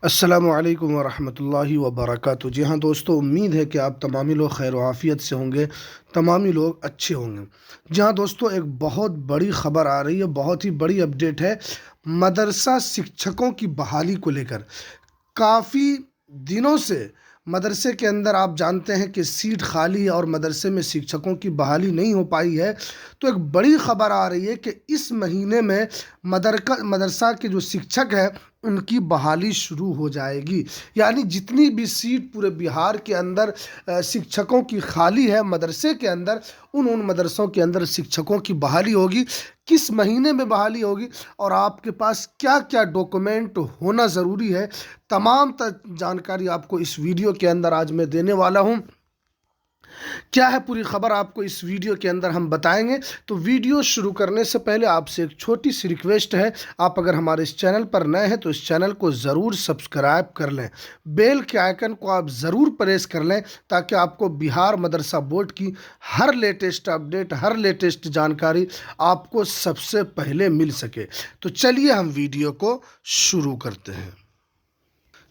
अस्सलामु अलैकुम वरहमतुल्लाहि वबरकातुहू। जी हाँ दोस्तों, उम्मीद है कि आप तमामी लोग खैर आफ़ियत से होंगे, तमामी लोग अच्छे होंगे। जी हाँ दोस्तों, एक बहुत बड़ी ख़बर आ रही है, बहुत ही बड़ी अपडेट है मदरसा शिक्षकों की बहाली को लेकर। काफ़ी दिनों से मदरसे के अंदर आप जानते हैं कि सीट खाली है और मदरसे में शिक्षकों की बहाली नहीं हो पाई है। तो एक बड़ी ख़बर आ रही है कि इस महीने में मदरसा के जो शिक्षक हैं उनकी बहाली शुरू हो जाएगी। यानी जितनी भी सीट पूरे बिहार के अंदर शिक्षकों की खाली है मदरसे के अंदर, उन मदरसों के अंदर शिक्षकों की बहाली होगी। किस महीने में बहाली होगी और आपके पास क्या क्या डॉक्यूमेंट होना ज़रूरी है, तमाम जानकारी आपको इस वीडियो के अंदर आज मैं देने वाला हूं। क्या है पूरी खबर आपको इस वीडियो के अंदर हम बताएंगे। तो वीडियो शुरू करने से पहले आपसे एक छोटी सी रिक्वेस्ट है, आप अगर हमारे इस चैनल पर नए हैं तो इस चैनल को ज़रूर सब्सक्राइब कर लें, बेल के आइकन को आप ज़रूर प्रेस कर लें ताकि आपको बिहार मदरसा बोर्ड की हर लेटेस्ट अपडेट, हर लेटेस्ट जानकारी आपको सबसे पहले मिल सके। तो चलिए हम वीडियो को शुरू करते हैं।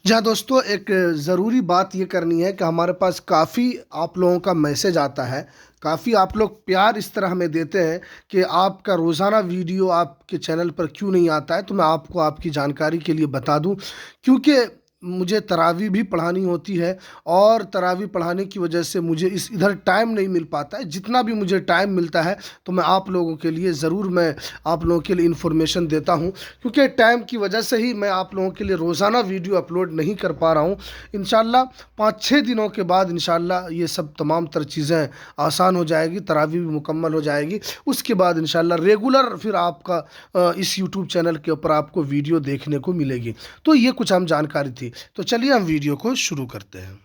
जहाँ दोस्तों, एक ज़रूरी बात ये करनी है कि हमारे पास काफ़ी आप लोगों का मैसेज आता है, काफ़ी आप लोग प्यार इस तरह हमें देते हैं कि आपका रोज़ाना वीडियो आपके चैनल पर क्यों नहीं आता है। तो मैं आपको आपकी जानकारी के लिए बता दूं, क्योंकि मुझे तरावी भी पढ़ानी होती है और तरावी पढ़ाने की वजह से मुझे इधर टाइम नहीं मिल पाता है। जितना भी मुझे टाइम मिलता है तो मैं आप लोगों के लिए ज़रूर मैं आप लोगों के लिए इन्फॉर्मेशन देता हूं, क्योंकि टाइम की वजह से ही मैं आप लोगों के लिए रोज़ाना वीडियो अपलोड नहीं कर पा रहा हूं। इंशाल्लाह 5-6 दिनों के बाद इंशाल्लाह ये सब तमाम तर चीज़ें आसान हो जाएगी, तरावी भी मुकम्मल हो जाएगी। उसके बाद इंशाल्लाह रेगुलर फिर आपका इस यूट्यूब चैनल के ऊपर आपको वीडियो देखने को मिलेगी। तो ये कुछ हम जानकारी थी। तो चलिए हम वीडियो को शुरू करते हैं।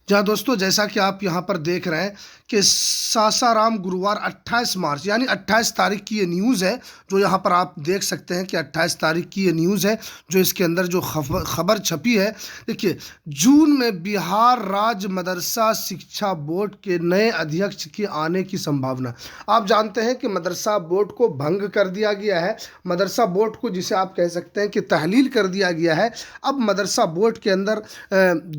जहाँ दोस्तों, जैसा कि आप यहाँ पर देख रहे हैं कि सासाराम गुरुवार 28 मार्च यानी 28 तारीख की ये न्यूज़ है, जो यहाँ पर आप देख सकते हैं कि 28 तारीख की ये न्यूज़ है, जो इसके अंदर जो खबर छपी है। देखिए, जून में बिहार राज्य मदरसा शिक्षा बोर्ड के नए अध्यक्ष के आने की संभावना। आप जानते हैं कि मदरसा बोर्ड को भंग कर दिया गया है, मदरसा बोर्ड को जिसे आप कह सकते हैं कि तहलील कर दिया गया है। अब मदरसा बोर्ड के अंदर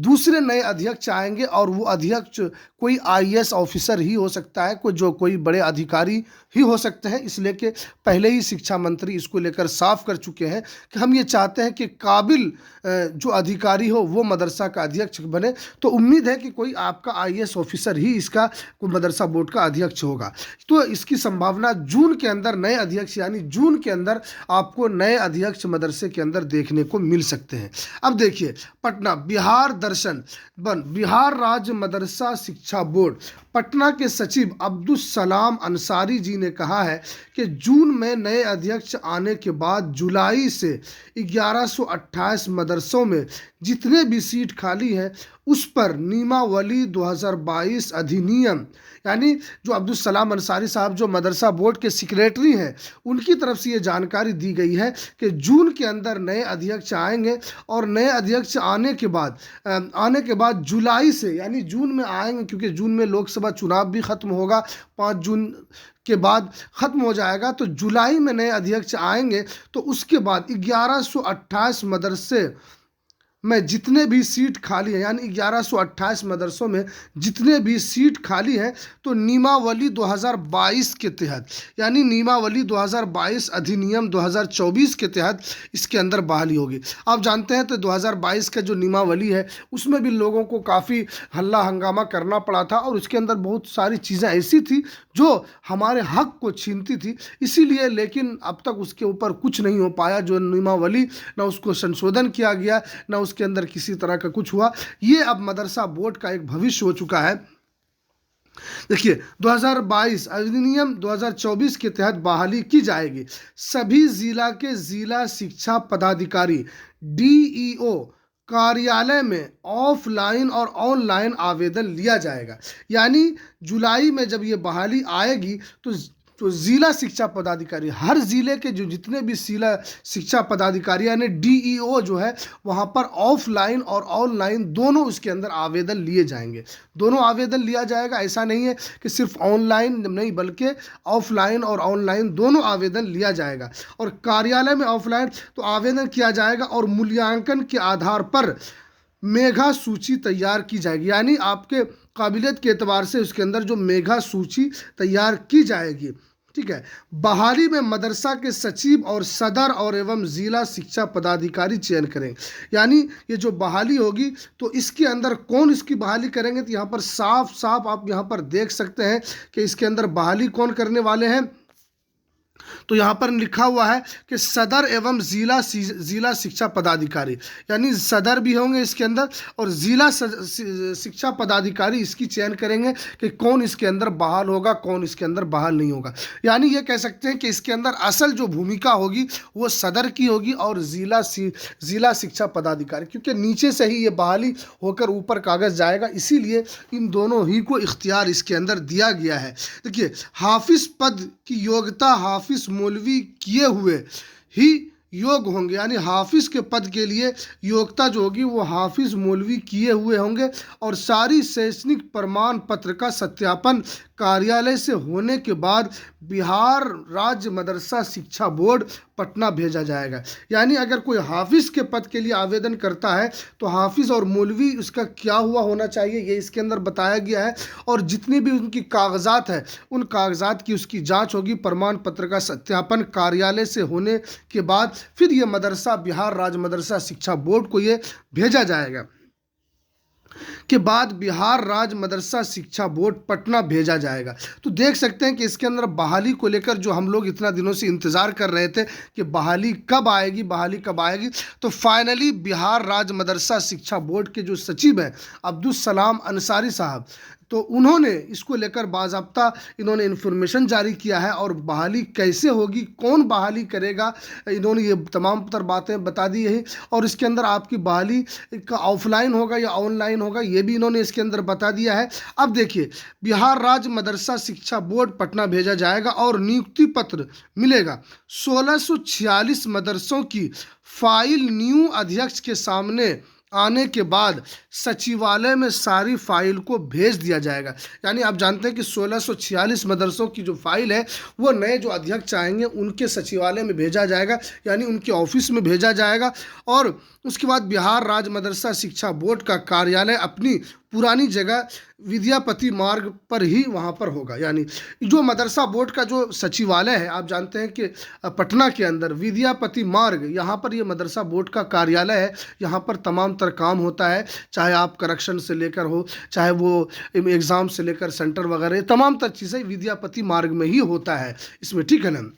दूसरे नए अध्यक्ष आएंगे और वो अध्यक्ष कोई आईएएस ऑफिसर ही हो सकता है, कोई बड़े अधिकारी ही हो सकते हैं। इसलिए कि पहले ही शिक्षा मंत्री इसको लेकर साफ कर चुके हैं कि हम ये चाहते हैं कि काबिल जो अधिकारी हो वो मदरसा का अध्यक्ष बने। तो उम्मीद है कि कोई आपका आईएएस ऑफिसर ही इसका कोई मदरसा बोर्ड का अध्यक्ष होगा। तो इसकी संभावना जून के अंदर नए अध्यक्ष यानी जून के अंदर आपको नए अध्यक्ष मदरसे के अंदर देखने को मिल सकते हैं। अब देखिए, पटना बिहार दर्शन बिहार राज्य मदरसा शिक्षा बोर्ड पटना के सचिव अब्दुल सलाम अंसारी जी ने कहा है कि जून में नए अध्यक्ष आने के बाद जुलाई से 1128 मदरसों में जितने भी सीट खाली हैं उस पर नियमावली 2022 अधिनियम, यानी जो अब्दुल सलाम अंसारी साहब जो मदरसा बोर्ड के सेक्रेटरी हैं, उनकी तरफ से ये जानकारी दी गई है कि जून के अंदर नए अध्यक्ष आएंगे और नए अध्यक्ष आने के बाद जुलाई से, यानी जून में आएंगे क्योंकि जून में लोकसभा चुनाव भी ख़त्म होगा, 5 जून के बाद ख़त्म हो जाएगा। तो जुलाई में नए अध्यक्ष आएंगे तो उसके बाद 1128 मदरसे में जितने भी सीट खाली है, यानी 1128 मदरसों में जितने भी सीट खाली है, तो नियमावली 2022 के तहत, यानी नियमावली 2022 अधिनियम 2024 के तहत इसके अंदर बहाली होगी। आप जानते हैं तो 2022 का जो नियमावली है उसमें भी लोगों को काफ़ी हल्ला हंगामा करना पड़ा था और उसके अंदर बहुत सारी चीज़ें ऐसी थी जो हमारे हक को छीनती थी। इसीलिए लेकिन अब तक उसके ऊपर कुछ नहीं हो पाया, जो नियमावली ना उसको संशोधन किया गया ना उसके अंदर किसी तरह का कुछ हुआ। ये अब मदरसा बोर्ड का एक भविष्य हो चुका है। देखिए, 2022 अधिनियम 2024 के तहत बहाली की जाएगी। सभी जिला के जिला शिक्षा पदाधिकारी डीईओ कार्यालय में ऑफलाइन और ऑनलाइन आवेदन लिया जाएगा। यानी जुलाई में जब ये बहाली आएगी तो जो ज़िला शिक्षा पदाधिकारी, हर ज़िले के जो जितने भी ज़िला शिक्षा पदाधिकारी यानी डीईओ जो है वहाँ पर ऑफलाइन और ऑनलाइन दोनों उसके अंदर आवेदन लिए जाएंगे। दोनों आवेदन लिया जाएगा, ऐसा नहीं है कि सिर्फ ऑनलाइन नहीं बल्कि ऑफलाइन और ऑनलाइन दोनों आवेदन लिया जाएगा। और कार्यालय में ऑफलाइन तो आवेदन किया जाएगा और मूल्यांकन के आधार पर मेधा सूची तैयार की जाएगी, यानी आपके काबिलियत के एतबार से उसके अंदर जो मेधा सूची तैयार की जाएगी। ठीक है। बहाली में मदरसा के सचिव और सदर और एवं जिला शिक्षा पदाधिकारी चयन करें, यानी ये जो बहाली होगी तो इसके अंदर कौन इसकी बहाली करेंगे, तो यहाँ पर साफ साफ आप यहाँ पर देख सकते हैं कि इसके अंदर बहाली कौन करने वाले हैं। तो यहाँ पर लिखा हुआ है कि सदर एवं जिला शिक्षा पदाधिकारी, यानी सदर भी होंगे इसके अंदर और जिला शिक्षा पदाधिकारी इसकी चयन करेंगे कि कौन इसके अंदर बहाल होगा, कौन इसके अंदर बहाल नहीं होगा। यानी ये कह सकते हैं कि इसके अंदर असल जो भूमिका होगी वो सदर की होगी और जिला शिक्षा पदाधिकारी, क्योंकि नीचे से ही ये बहाली होकर ऊपर कागज़ जाएगा, इसीलिए इन दोनों ही को इख्तियार इसके अंदर दिया गया है। देखिए, हाफिज पद की योग्यता हाफिज मौलवी किए हुए ही योग होंगे, यानी हाफिज के पद के लिए योग्यता जो होगी वो हाफिज मौलवी किए हुए होंगे और सारी शैक्षणिक प्रमाण पत्र का सत्यापन कार्यालय से होने के बाद बिहार राज्य मदरसा शिक्षा बोर्ड पटना भेजा जाएगा। यानी अगर कोई हाफिज के पद के लिए आवेदन करता है तो हाफिज और मौलवी उसका क्या हुआ होना चाहिए ये इसके अंदर बताया गया है, और जितनी भी उनकी कागजात है उन कागजात की उसकी जांच होगी, प्रमाण पत्र का सत्यापन कार्यालय से होने के बाद फिर ये मदरसा बिहार राज्य मदरसा शिक्षा बोर्ड को ये भेजा जाएगा। के बाद बिहार राज्य मदरसा शिक्षा बोर्ड पटना भेजा जाएगा। तो देख सकते हैं कि इसके अंदर बहाली को लेकर जो हम लोग इतना दिनों से इंतज़ार कर रहे थे कि बहाली कब आएगी, बहाली कब आएगी, तो फाइनली बिहार राज्य मदरसा शिक्षा बोर्ड के जो सचिव हैं अब्दुल सलाम अंसारी साहब, तो उन्होंने इसको लेकर बाज़ाब्ता इन्होंने इन्फॉर्मेशन जारी किया है और बहाली कैसे होगी, कौन बहाली करेगा, इन्होंने ये तमाम तर बातें बता दी है। और इसके अंदर आपकी बहाली का ऑफलाइन होगा या ऑनलाइन होगा ये भी इन्होंने इसके अंदर बता दिया है। अब देखिए, बिहार राज्य मदरसा शिक्षा बोर्ड पटना भेजा जाएगा और नियुक्ति पत्र मिलेगा। 1646 मदरसों की फाइल न्यू अध्यक्ष के सामने आने के बाद सचिवालय में सारी फाइल को भेज दिया जाएगा। यानी आप जानते हैं कि 1646 मदरसों की जो फाइल है वो नए जो अध्यक्ष आएंगे उनके सचिवालय में भेजा जाएगा, यानी उनके ऑफिस में भेजा जाएगा। और उसके बाद बिहार राज्य मदरसा शिक्षा बोर्ड का कार्यालय अपनी पुरानी जगह विद्यापति मार्ग पर ही वहाँ पर होगा। यानी जो मदरसा बोर्ड का जो सचिवालय है, आप जानते हैं कि पटना के अंदर विद्यापति मार्ग, यहाँ पर ये मदरसा बोर्ड का कार्यालय है। यहाँ पर तमाम तर काम होता है, चाहे आप करेक्शन से लेकर हो, चाहे वो एग्ज़ाम से लेकर सेंटर वगैरह, तमाम तर चीज़ें विद्यापति मार्ग में ही होता है इसमें। ठीक है ना।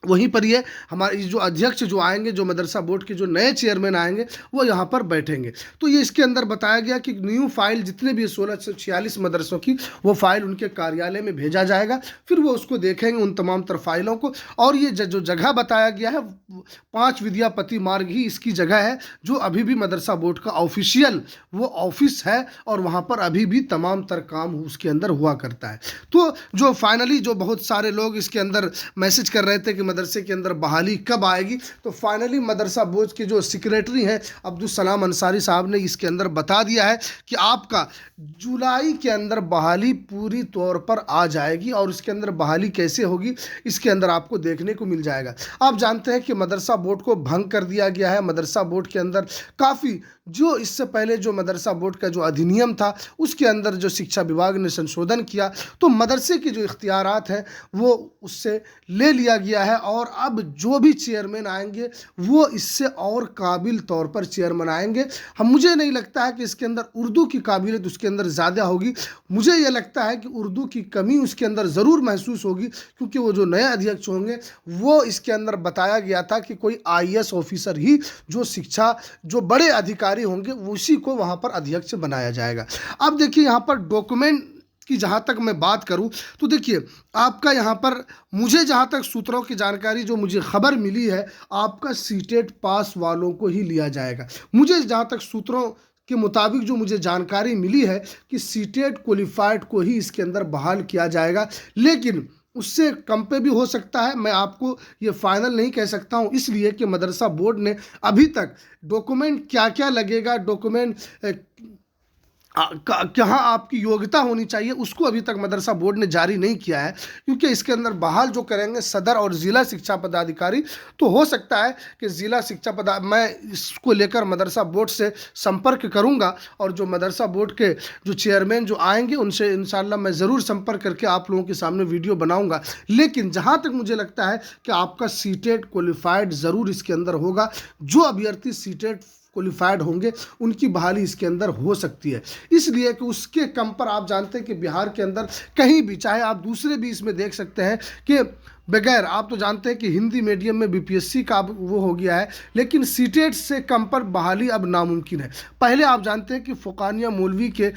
वहीं पर ये हमारे जो अध्यक्ष जो आएंगे, जो मदरसा बोर्ड के जो नए चेयरमैन आएंगे वो यहाँ पर बैठेंगे। तो ये इसके अंदर बताया गया कि न्यू फाइल जितने भी 1646 मदरसों की वो फाइल उनके कार्यालय में भेजा जाएगा, फिर वो उसको देखेंगे उन तमाम तर फाइलों को। और ये जो जगह बताया गया है 5 विद्यापति मार्ग ही इसकी जगह है, जो अभी भी मदरसा बोर्ड का ऑफिशियल वो ऑफिस है और वहाँ पर अभी भी तमाम तर काम उसके अंदर हुआ करता है। तो जो फाइनली जो बहुत सारे लोग इसके अंदर मैसेज कर रहे थे कि मदरसे के अंदर बहाली कब आएगी, तो फाइनली मदरसा बोर्ड के जो सेक्रेटरी हैं अब्दुल सलाम अंसारी साहब ने इसके अंदर बता दिया है कि आपका जुलाई के अंदर बहाली पूरी तौर पर आ जाएगी। और इसके अंदर बहाली कैसे होगी इसके अंदर आपको देखने को मिल जाएगा। आप जानते हैं कि मदरसा बोर्ड को भंग कर दिया गया है। मदरसा बोर्ड के अंदर काफ़ी जो इससे पहले जो मदरसा बोर्ड का जो अधिनियम था उसके अंदर जो शिक्षा विभाग ने संशोधन किया तो मदरसे के जो इख्तियारात हैं वो उससे ले लिया गया है। और अब जो भी चेयरमैन आएंगे वो इससे और काबिल तौर पर चेयरमैन आएंगे। मुझे नहीं लगता है कि इसके अंदर उर्दू की काबिलियत उसके अंदर ज़्यादा होगी। मुझे ये लगता है कि उर्दू की कमी उसके अंदर ज़रूर महसूस होगी, क्योंकि वो जो नए अध्यक्ष होंगे वो इसके अंदर बताया गया था कि कोई IAS ऑफिसर ही जो शिक्षा जो बड़े अधिकारी होंगे उसी को वहां पर अध्यक्ष बनाया जाएगा। अब देखिए यहाँ पर डॉक्यूमेंट की जहाँ तक मैं बात करूँ तो देखिए आपका यहाँ पर मुझे जहाँ तक सूत्रों की जानकारी जो मुझे खबर मिली है आपका सीटेट पास वालों को ही लिया जाएगा। मुझे जहाँ तक सूत्रों के मुताबिक जो मुझे जानकारी मिली है कि सीटेट क्वालिफाइड को ही इसके अंदर बहाल किया जाएगा, लेकिन उससे कम पे भी हो सकता है, मैं आपको ये फाइनल नहीं कह सकता हूँ, इसलिए कि मदरसा बोर्ड ने अभी तक डॉक्यूमेंट क्या क्या लगेगा, डॉक्यूमेंट कहाँ आपकी योग्यता होनी चाहिए, उसको अभी तक मदरसा बोर्ड ने जारी नहीं किया है। क्योंकि इसके अंदर बहाल जो करेंगे सदर और ज़िला शिक्षा पदाधिकारी, तो हो सकता है कि ज़िला शिक्षा पदा मैं इसको लेकर मदरसा बोर्ड से संपर्क करूंगा, और जो मदरसा बोर्ड के जो चेयरमैन जो आएंगे उनसे इंशाल्लाह मैं ज़रूर संपर्क करके आप लोगों के सामने वीडियो बनाऊंगा। लेकिन जहाँ तक मुझे लगता है कि आपका सीटेट क्वालिफाइड ज़रूर इसके अंदर होगा। जो अभ्यर्थी सीटेट क्वालिफाइड होंगे उनकी बहाली इसके अंदर हो सकती है, इसलिए कि उसके कम पर आप जानते हैं कि बिहार के अंदर कहीं भी, चाहे आप दूसरे भी इसमें देख सकते हैं कि बगैर, आप तो जानते हैं कि हिंदी मीडियम में बीपीएससी का अब वो हो गया है, लेकिन सीटेट से कम पर बहाली अब नामुमकिन है। पहले आप जानते हैं कि फ़ुक़ानिया मौलवी के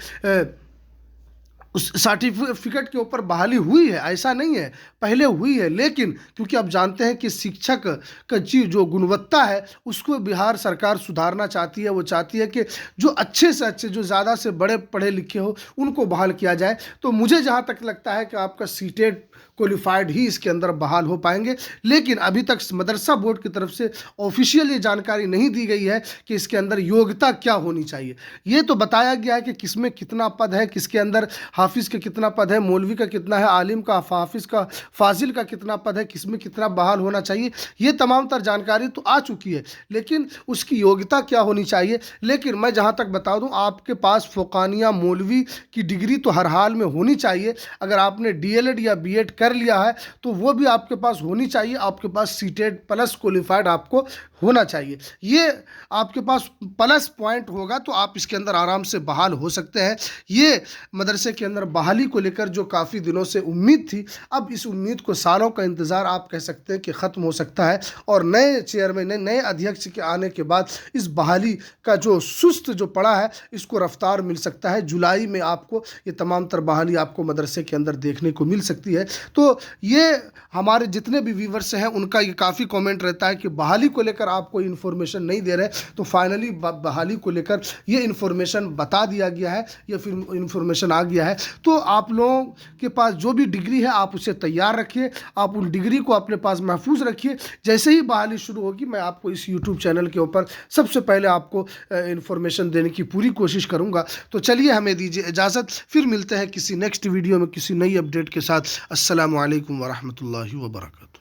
उस सर्टिफिकेट के ऊपर बहाली हुई है, ऐसा नहीं है, पहले हुई है, लेकिन क्योंकि आप जानते हैं कि शिक्षक का जो गुणवत्ता है उसको बिहार सरकार सुधारना चाहती है। वो चाहती है कि जो अच्छे से अच्छे, जो ज़्यादा से बड़े पढ़े लिखे हो उनको बहाल किया जाए। तो मुझे जहाँ तक लगता है कि आपका सीटेट क्वालिफाइड ही इसके अंदर बहाल हो पाएंगे, लेकिन अभी तक मदरसा बोर्ड की तरफ से ऑफिशियल ये जानकारी नहीं दी गई है कि इसके अंदर योग्यता क्या होनी चाहिए। ये तो बताया गया है कि किसमें कितना पद है, किसके अंदर हाफिज़ का कितना पद है, मौलवी का कितना है, आलिम का, हाफिज़ का, फाजिल का कितना पद है, किसमें कितना बहाल होना चाहिए, ये तमाम तर जानकारी तो आ चुकी है, लेकिन उसकी योग्यता क्या होनी चाहिए। लेकिन मैं जहाँ तक बता दूँ, आपके पास फ़ुक़ानिया मौलवी की डिग्री तो हर हाल में होनी चाहिए। अगर आपने डीएलएड या बीएड कर लिया है तो वो भी आपके पास होनी चाहिए। आपके पास सीटेट प्लस क्वालिफाइड आपको होना चाहिए। ये आपके पास प्लस पॉइंट होगा तो आप इसके अंदर आराम से बहाल हो सकते हैं। ये मदरसे के अंदर बहाली को लेकर जो काफ़ी दिनों से उम्मीद थी, अब इस उम्मीद को, सालों का इंतज़ार आप कह सकते हैं कि ख़त्म हो सकता है, और नए चेयरमैन, नए अध्यक्ष के आने के बाद इस बहाली का जो सुस्त जो पड़ा है इसको रफ्तार मिल सकता है। जुलाई में आपको ये तमाम तर बहाली आपको मदरसे के अंदर देखने को मिल सकती है। तो ये हमारे जितने भी व्यूवर्स हैं उनका ये काफ़ी कमेंट रहता है कि बहाली को लेकर आप कोई इन्फॉर्मेशन नहीं दे रहे, तो फाइनली बहाली को लेकर ये इन्फॉर्मेशन बता दिया गया है, या फिर इन्फॉर्मेशन आ गया है। तो आप लोगों के पास जो भी डिग्री है आप उसे तैयार रखिए, आप उन डिग्री को अपने पास महफूज रखिए। जैसे ही बहाली शुरू होगी मैं आपको इस यूट्यूब चैनल के ऊपर सबसे पहले आपको इन्फॉर्मेशन देने की पूरी कोशिश करूँगा। तो चलिए, हमें दीजिए इजाज़त, फिर मिलते हैं किसी नेक्स्ट वीडियो में किसी नई अपडेट के साथ। अस्सलामु अलैकुम वरहमतुल्लाहि वबरकातुहू।